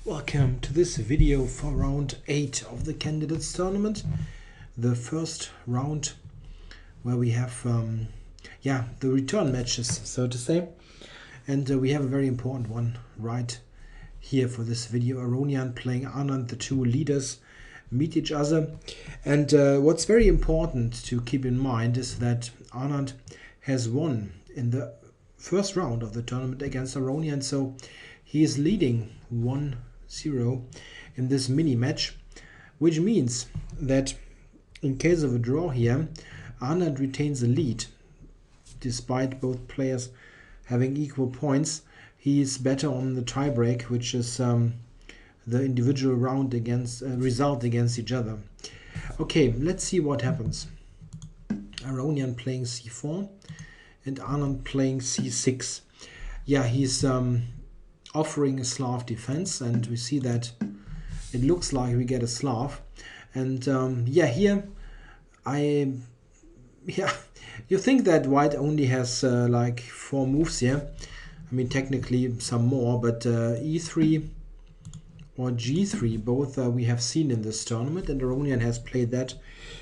Welcome to this video for round 8 of the candidates tournament. The first round where we have the return matches, so to say. And we have a very important one right here for this video. Aronian playing Anand, the two leaders meet each other. And what's very important to keep in mind is that Anand has won in the first round of the tournament against Aronian, so he is leading 1-0 in this mini match, which means that in case of a draw here, Anand retains the lead. Despite both players having equal points, he is better on the tiebreak, which is the individual round result against each other. Okay, let's see what happens. Aronian playing c4 and Anand playing c6. Yeah, he's offering a Slav defense, and we see that it looks like we get a Slav. And here you think that white only has like 4 moves here. I mean, technically some more, but e3 or g3 both we have seen in this tournament, and Aronian has played that,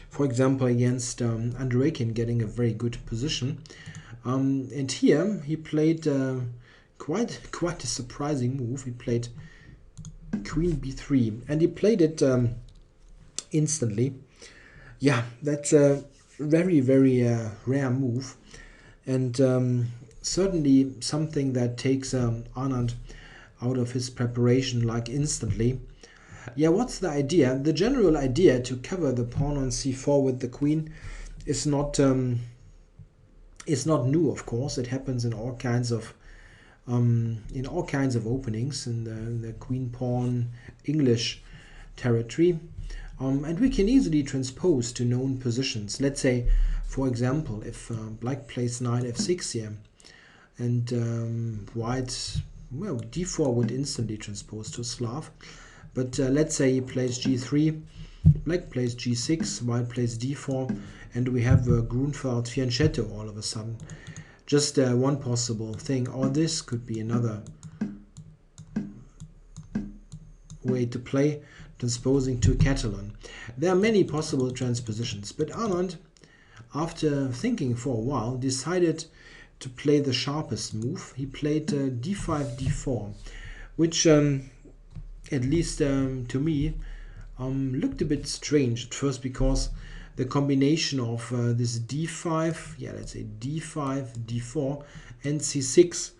for example, against Anand, getting a very good position. And here he played quite a surprising move. He played queen b3, and he played it instantly. Yeah, that's a very rare move, and certainly something that takes Anand out of his preparation like instantly. Yeah, what's the idea? The general idea to cover the pawn on c4 with the queen is not new, of course. It happens in all kinds of openings in the queen pawn English territory, and we can easily transpose to known positions. Let's say, for example, if black plays knight f6 here, and white, well, d4 would instantly transpose to Slav, but let's say he plays g3, black plays g6, white plays d4, and we have a Grunfeld fianchetto all of a sudden. Just one possible thing, or this could be another way to play, transposing to Catalan. There are many possible transpositions, but Anand, after thinking for a while, decided to play the sharpest move. He played d5, d4, which at least to me looked a bit strange at first, because the combination of this d5, let's say d5, d4, and c6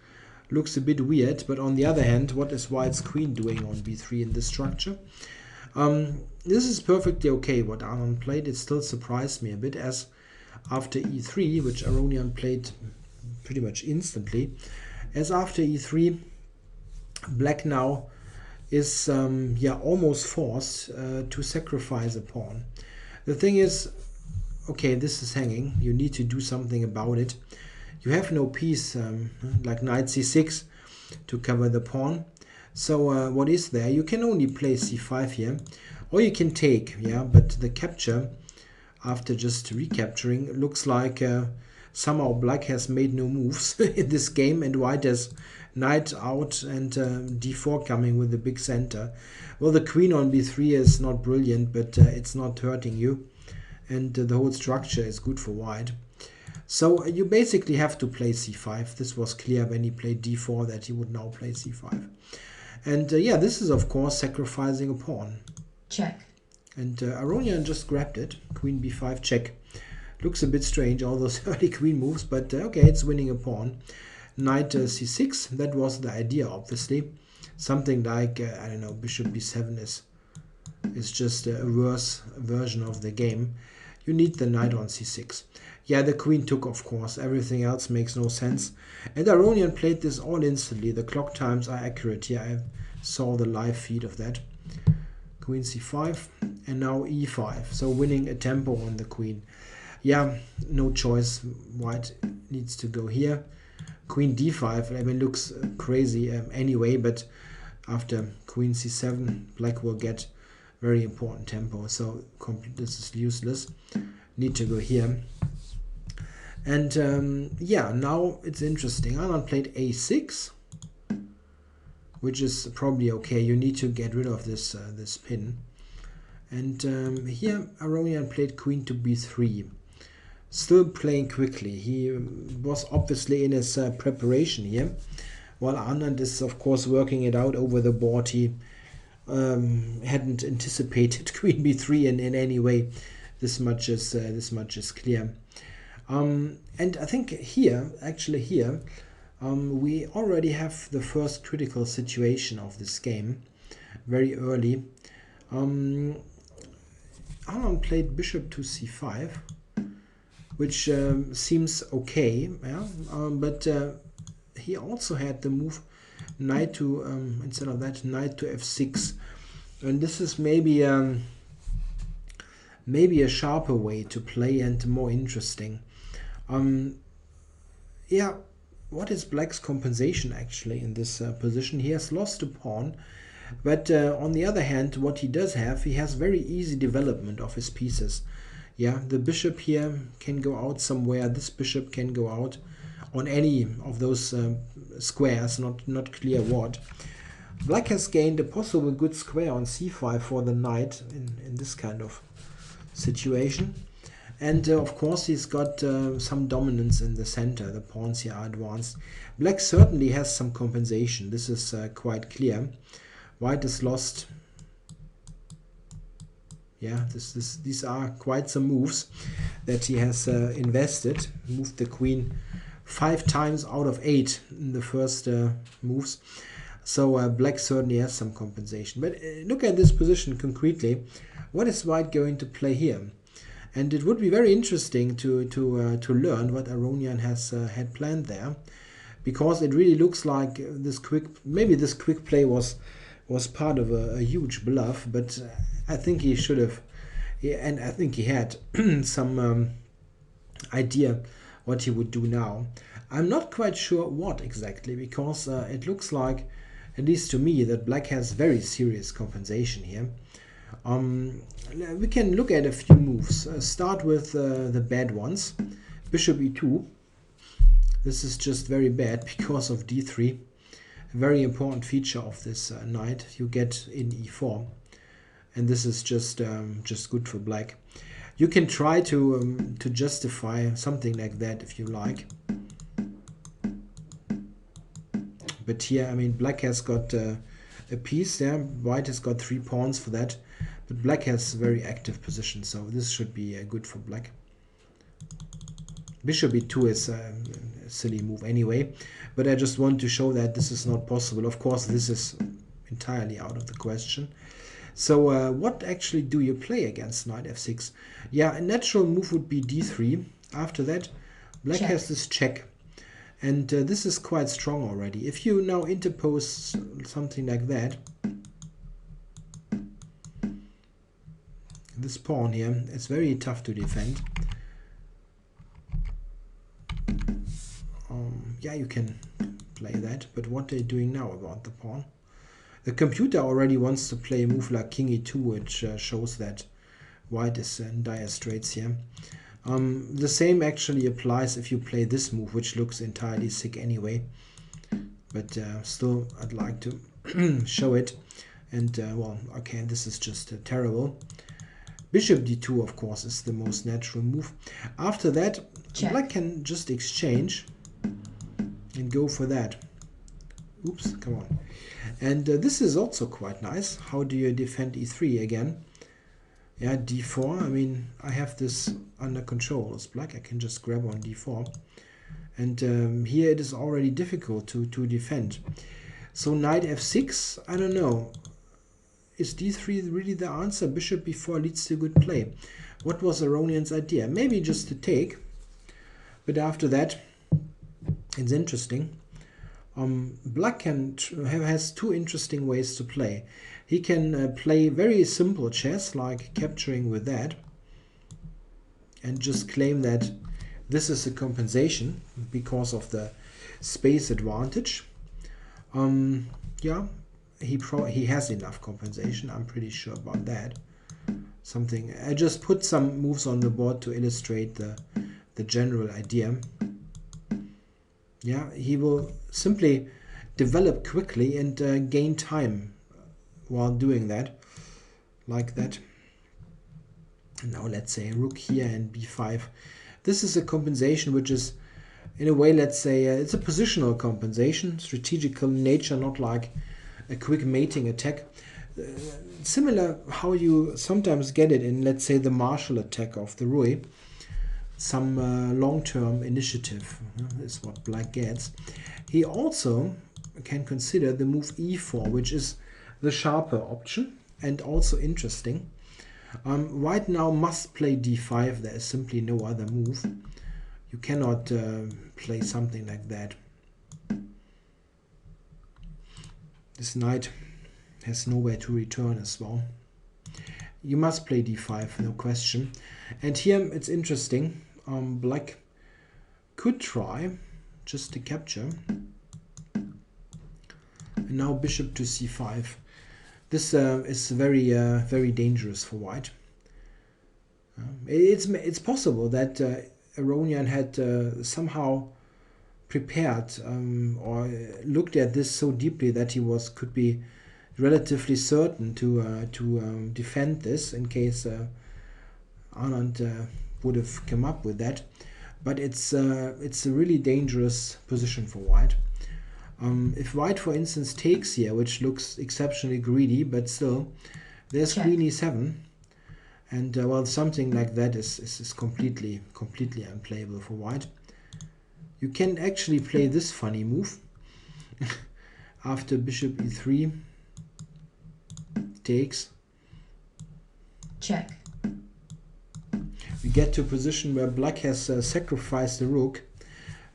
looks a bit weird. But on the other hand, what is white's queen doing on b3 in this structure? This is perfectly okay what Anand played. It still surprised me a bit, as after e3, which Aronian played pretty much instantly, as after e3, black now is almost forced to sacrifice a pawn. The thing is, okay, this is hanging. You need to do something about it. You have no piece like knight c6 to cover the pawn. So what is there? You can only play c5 here, or you can take, but the capture, after just recapturing, looks like somehow black has made no moves in this game, and white has knight out and d4 coming with the big center. Well, the queen on b3 is not brilliant, but it's not hurting you, and the whole structure is good for white. So you basically have to play c5. This was clear when he played d4 that he would now play c5. And this is of course sacrificing a pawn. Check. And Aronian just grabbed it. Queen b5 check. Looks a bit strange, all those early queen moves, but okay, it's winning a pawn. Knight c6, that was the idea, obviously. Something like, I don't know, bishop b7 is just a worse version of the game. You need the knight on c6. Yeah, the queen took, of course. Everything else makes no sense. And Aronian played this all instantly. The clock times are accurate here. I saw the live feed of that. Queen c5, and now e5. So winning a tempo on the queen. Yeah, no choice. White needs to go here. Queen d5, I mean, looks crazy anyway, but after queen c7, black will get very important tempo. So this is useless. Need to go here. And now it's interesting. Anand played a6. which is probably okay. You need to get rid of this this pin. And here Aronian played queen to b3, still playing quickly. He was obviously in his preparation here, while Anand is of course working it out over the board. He hadn't anticipated queen b3 in any way. This much is clear. And I think here, actually here, we already have the first critical situation of this game very early. Anand played bishop to c5, which seems okay, yeah? But he also had the move knight to, instead of that, knight to f6. And this is maybe maybe a sharper way to play and more interesting. Yeah, what is black's compensation actually in this position? He has lost a pawn, but on the other hand, what he does have, he has very easy development of his pieces. Yeah, the bishop here can go out somewhere. This bishop can go out on any of those squares, not clear what. Black has gained a possible good square on c5 for the knight in this kind of situation. And of course he's got some dominance in the center. The pawns here are advanced. Black certainly has some compensation. This is quite clear. White is lost. Yeah, these are quite some moves that he has invested. Moved the queen 5 times out of 8 in the first moves. So black certainly has some compensation. But look at this position concretely. What is white going to play here? And it would be very interesting to learn what Aronian has had planned there, because it really looks like this maybe this quick play was part of a huge bluff. But I think he should have, and I think he had some idea what he would do now. I'm not quite sure what exactly, because it looks like, at least to me, that black has very serious compensation here. We can look at a few moves. Start with the bad ones. Bishop e2. This is just very bad because of d3. A very important feature of this knight. You get in e4, and this is just good for black. You can try to justify something like that if you like. But here, I mean, black has got a piece there. White has got 3 pawns for that. But black has very active position, so this should be good for black. Bishop e2 is a silly move anyway, but I just want to show that this is not possible. Of course, this is entirely out of the question. So what actually do you play against knight f6? Yeah, a natural move would be d3. After that, black has this check. And this is quite strong already. If you now interpose something like that, this pawn here, it's very tough to defend. Yeah, you can play that, but what are you doing now about the pawn? The computer already wants to play a move like king e2, which shows that white is in dire straits here. The same actually applies if you play this move, which looks entirely sick anyway. But still, I'd like to show it. And well, okay, this is just terrible. Bishop d2, of course, is the most natural move. After that, black can just exchange and go for that. Oops, come on. And this is also quite nice. How do you defend e3 again? Yeah, d4. I mean, I have this under control as black. I can just grab on d4. And here it is already difficult to defend. So knight f6, I don't know. Is d3 really the answer? Bishop b4 leads to good play. What was Aronian's idea? Maybe just to take. But after that, it's interesting. Black has 2 interesting ways to play. He can play very simple chess, like capturing with that, and just claim that this is a compensation because of the space advantage. Yeah, he has enough compensation. I'm pretty sure about that. Something. I just put some moves on the board to illustrate the general idea. Yeah, he will simply, develop quickly and gain time while doing that, like that. Now let's say rook here and b5. This is a compensation which is, in a way, let's say, it's a positional compensation, strategical in nature, not like a quick mating attack. Similar how you sometimes get it in, let's say, the martial attack of the Rui. Some long-term initiative is what black gets. He also can consider the move e4, which is the sharper option and also interesting. White now must play d5. There is simply no other move. You cannot play something like that. This knight has nowhere to return as well. You must play d5, no question. And here it's interesting. Black could try just to capture. And now bishop to c5. This is very dangerous for white. It's possible that Aronian had somehow prepared or looked at this so deeply that he could be relatively certain to defend this in case Anand would have come up with that. But it's a really dangerous position for white. If white, for instance, takes here, which looks exceptionally greedy, but still, there's queen e7, and well, something like that is completely unplayable for white. You can actually play this funny move after bishop e3 takes. Check. We get to a position where black has sacrificed the rook,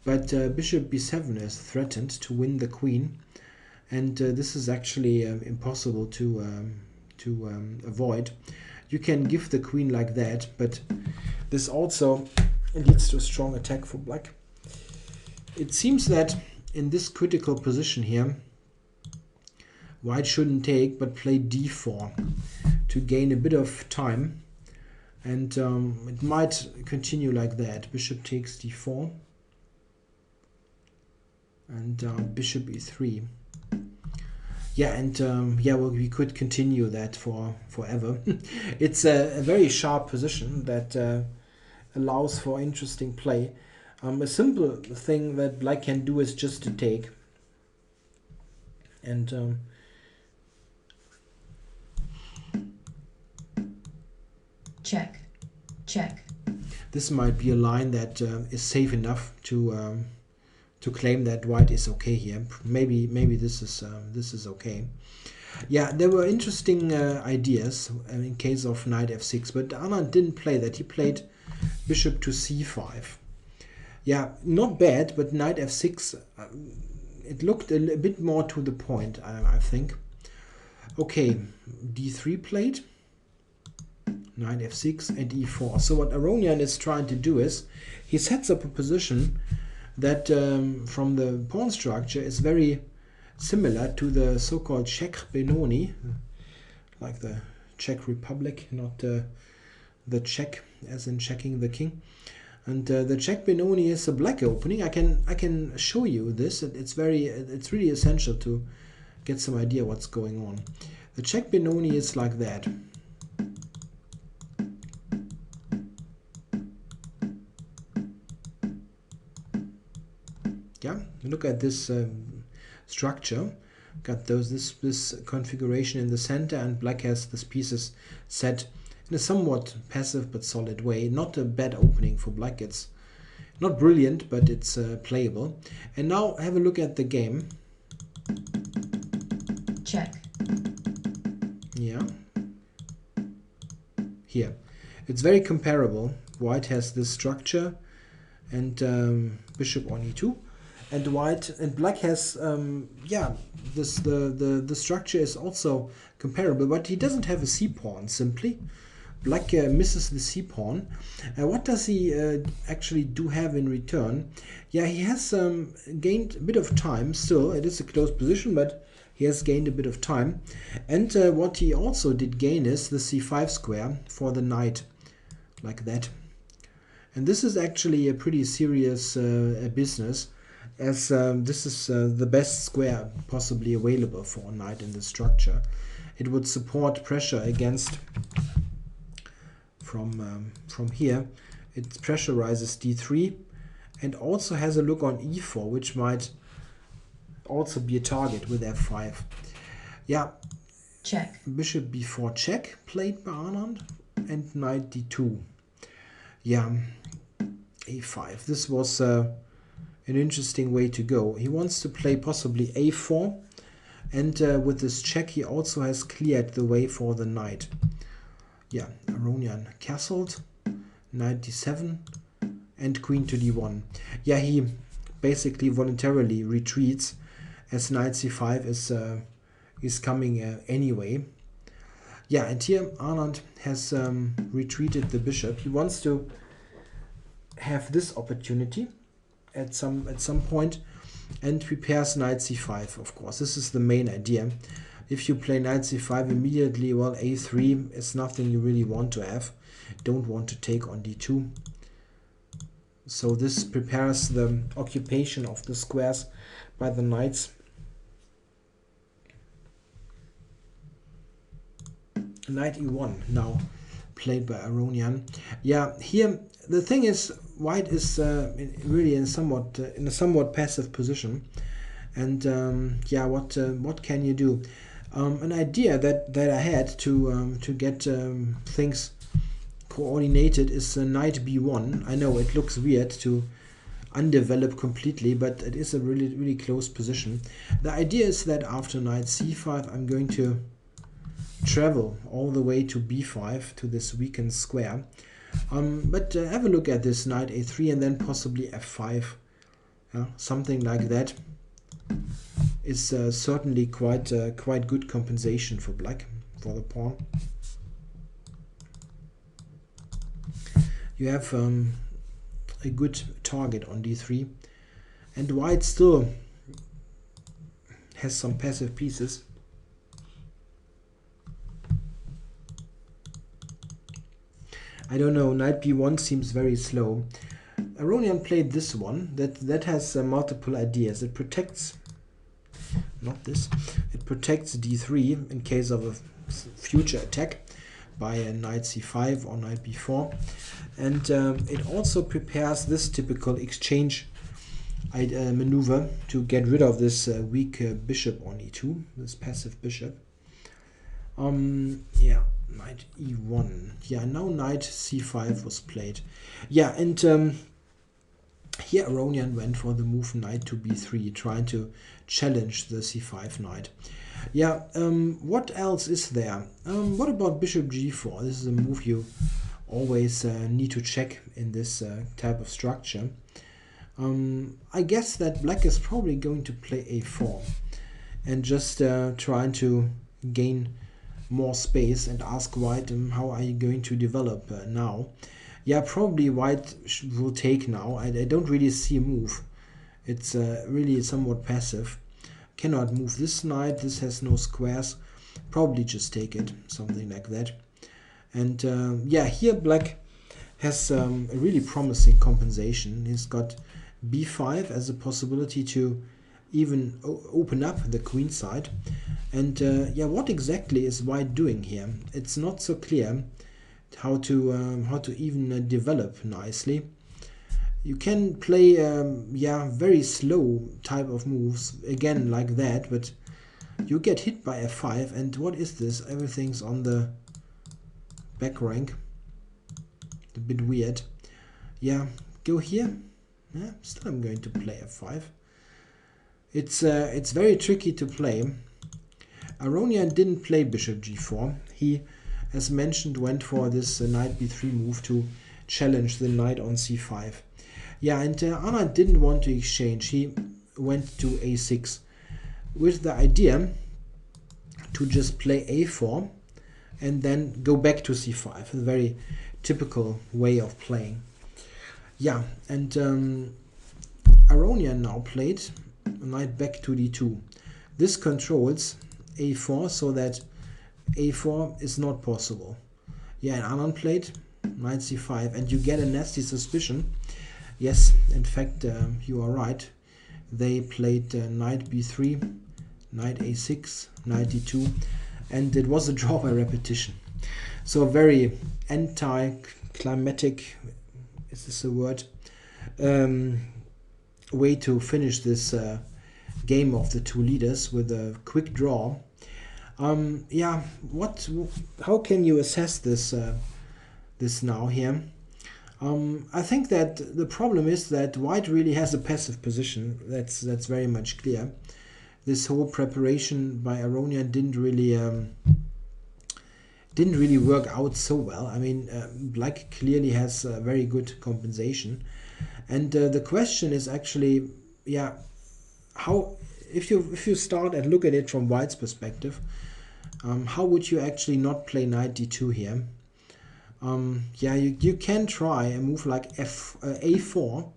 but bishop b7 is threatened to win the queen, and this is actually impossible to avoid. You can give the queen like that, but this also leads to a strong attack for black. It seems that in this critical position here, white shouldn't take, but play d4 to gain a bit of time, and it might continue like that. Bishop takes d4. And bishop e3. Yeah, and yeah, well, we could continue that forever. It's a very sharp position that allows for interesting play. A simple thing that black can do is just to take. And check, check. This might be a line that is safe enough to claim that white is okay here. Maybe this is okay. Yeah, there were interesting ideas in case of knight f6, but Anand didn't play that. He played bishop to c5. Yeah, not bad, but knight f6, it looked a bit more to the point, I think. Okay, d3 played, knight f6 and e4. So what Aronian is trying to do is he sets up a position that from the pawn structure is very similar to the so-called Czech Benoni, like the Czech Republic, not the Czech as in checking the king. And the Czech Benoni is a black opening. I can show you this. It's really essential to get some idea what's going on. The Czech Benoni is like that. Yeah, look at this structure. Got this configuration in the center, and black has these pieces set in a somewhat passive but solid way. Not a bad opening for black. It's not brilliant, but it's playable. And now have a look at the game. Check. Yeah. Here. It's very comparable. White has this structure and bishop on e2. And white and black has yeah, the structure is also comparable, but he doesn't have a c-pawn simply. Black misses the c-pawn. What does he actually do have in return? Yeah, he has gained a bit of time still. It is a close position, but he has gained a bit of time. And what he also did gain is the c5 square for the knight, like that. And this is actually a pretty serious business. as this is the best square possibly available for a knight in the structure. It would support pressure against from here. It pressurizes d3 and also has a look on e4, which might also be a target with f5. Yeah, check, bishop b4 check played by Anand, and knight d2. Yeah, a5. This was an interesting way to go. He wants to play possibly a4, and with this check he also has cleared the way for the knight. Yeah, Aronian castled, knight d7, and queen to d1. Yeah, he basically voluntarily retreats as knight c5 is coming anyway. Yeah, and here Anand has retreated the bishop. He wants to have this opportunity at some point and prepares knight c5. Of course, this is the main idea. If you play knight c5 immediately, well, a3 is nothing you really want to have. Don't want to take on d2. So this prepares the occupation of the squares by the knights. Knight e1 now played by Aronian. Yeah, here the thing is, white is really in a somewhat passive position, and yeah, what can you do? An idea that I had to get things coordinated is knight b1. I know it looks weird to undeveloped completely, but it is a really close position. The idea is that after knight c5 I'm going to travel all the way to b5 to this weakened square. But have a look at this knight a3 and then possibly f5. Something like that is certainly quite good compensation for black, for the pawn. You have a good target on d3, and white still has some passive pieces. I don't know, knight b1 seems very slow. Aronian played this one that has multiple ideas. It protects, not this, it protects d3 in case of a future attack by a knight c5 or knight b4, and it also prepares this typical exchange maneuver to get rid of this weak bishop on e2, this passive bishop. Yeah, knight e1. Yeah, now knight c5 was played. Yeah, and here Aronian went for the move knight to b3, trying to challenge the c5 knight. Yeah, what else is there? What about bishop g4? This is a move you always need to check in this type of structure. I guess that black is probably going to play a4 and just trying to gain more space and ask white, how are you going to develop now? Yeah, probably white will take now. I don't really see a move. It's really somewhat passive. Cannot move this knight. This has no squares. Probably just take it, something like that. And yeah, here black has a really promising compensation. He's got b5 as a possibility to even open up the queen side. And yeah, what exactly is white doing here? It's not so clear how to even develop nicely. You can play yeah, very slow type of moves again like that, but you get hit by f5. And what is this? Everything's on the back rank. A bit weird. Yeah, go here. Yeah, still I'm going to play f5. It's very tricky to play. Aronian didn't play bishop g4. He, as mentioned, went for this knight b3 move to challenge the knight on c5. Yeah, and Anand didn't want to exchange. He went to a6 with the idea to just play a4 and then go back to c5. A very typical way of playing. Yeah, and Aronian now played knight back to d2. This controls a4 so that a4 is not possible. Yeah, and Anand played knight c5, and you get a nasty suspicion. Yes, in fact, you are right. they played knight b3, knight a6, knight d2, and it was a draw by repetition. So a very anti-climatic, is this a word, way to finish this game of the two leaders with a quick draw. Yeah, how can you assess this this now here? I think that the problem is that white really has a passive position. That's very much clear. This whole preparation by Aronian didn't really work out so well. I mean, black clearly has a very good compensation, and the question is actually, yeah, how if you start and look at it from white's perspective, how would you actually not play knight d2 here? Yeah, you can try a move like a4,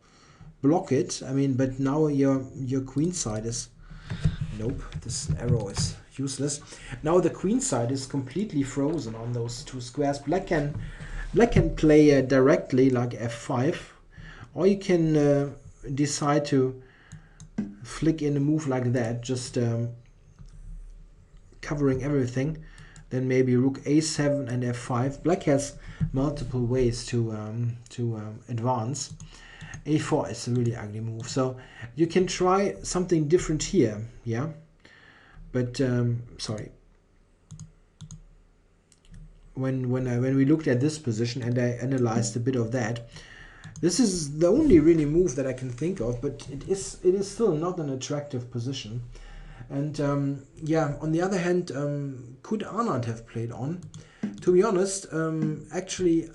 block it. I mean, but now your queen side is, nope, this arrow is useless. Now the queen side is completely frozen on those two squares. Black can play directly like f5, or you can decide to flick in a move like that, just covering everything. Then maybe rook a7 and f5. Black has multiple ways to advance. a4 is a really ugly move, so you can try something different here, yeah. But sorry, when we looked at this position and I analyzed a bit of that, this is the only really move that I can think of, but it is still not an attractive position. And yeah, on the other hand, could Anand have played on? To be honest, actually,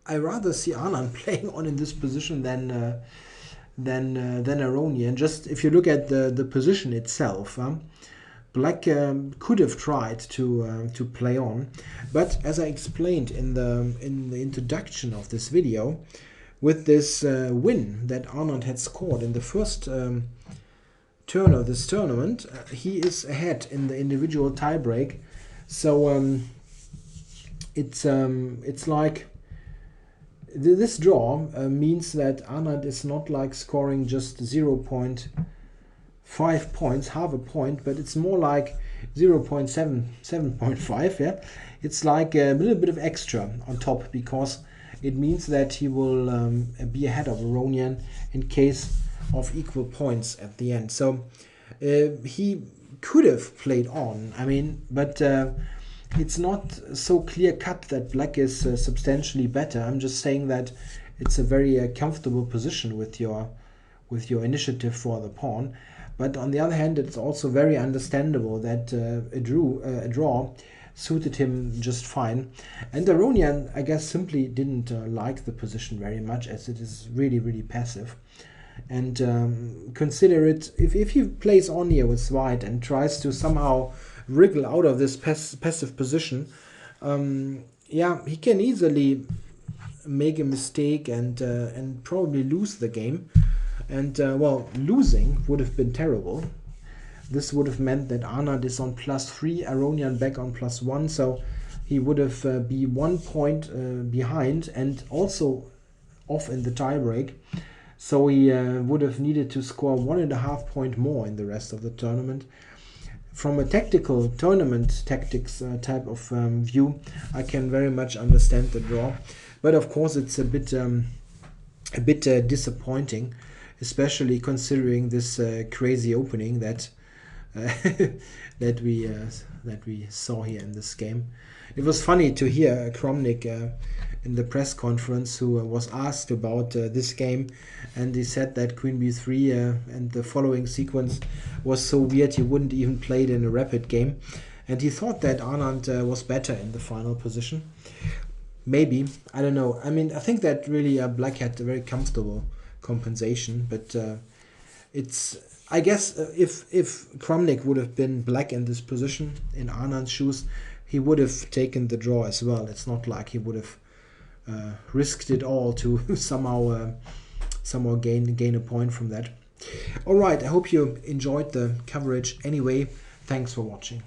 I rather see Anand playing on in this position than Aronian. Just if you look at the position itself, black could have tried to play on, but as I explained in the introduction of this video, with this win that Anand had scored in the first turn of this tournament, he is ahead in the individual tiebreak. So it's like this draw means that Anand is not like scoring just 0.5 points, half a point, but it's more like 0.7.5. Yeah, it's like a little bit of extra on top, because it means that he will be ahead of Aronian in case of equal points at the end. So he could have played on, I mean, but it's not so clear cut that black is substantially better. I'm just saying that it's a very comfortable position with your initiative for the pawn. But on the other hand, it's also very understandable that a draw suited him just fine. And Aronian, I guess, simply didn't like the position very much, as it is really, really passive. And consider it, if he plays on here with white and tries to somehow wriggle out of this passive position, yeah, he can easily make a mistake and probably lose the game. And well, losing would have been terrible. This would have meant that Anand is on +3, Aronian back on +1, so he would have be 1 point behind and also off in the tiebreak. So he would have needed to score 1.5 point more in the rest of the tournament. From a tactical tournament tactics type of view, I can very much understand the draw, but of course it's a bit disappointing, especially considering this crazy opening that that we saw here in this game. It was funny to hear Kromnik in the press conference, who was asked about this game, and he said that Queen B3 and the following sequence was so weird he wouldn't even play it in a rapid game, and he thought that Anand was better in the final position. Maybe, I don't know. I mean, I think that really black had a very comfortable compensation, but it's, I guess, if Kromnik would have been black in this position in Anand's shoes, he would have taken the draw as well. It's not like he would have risked it all to somehow gain a point from that. All right, I hope you enjoyed the coverage. Anyway, thanks for watching.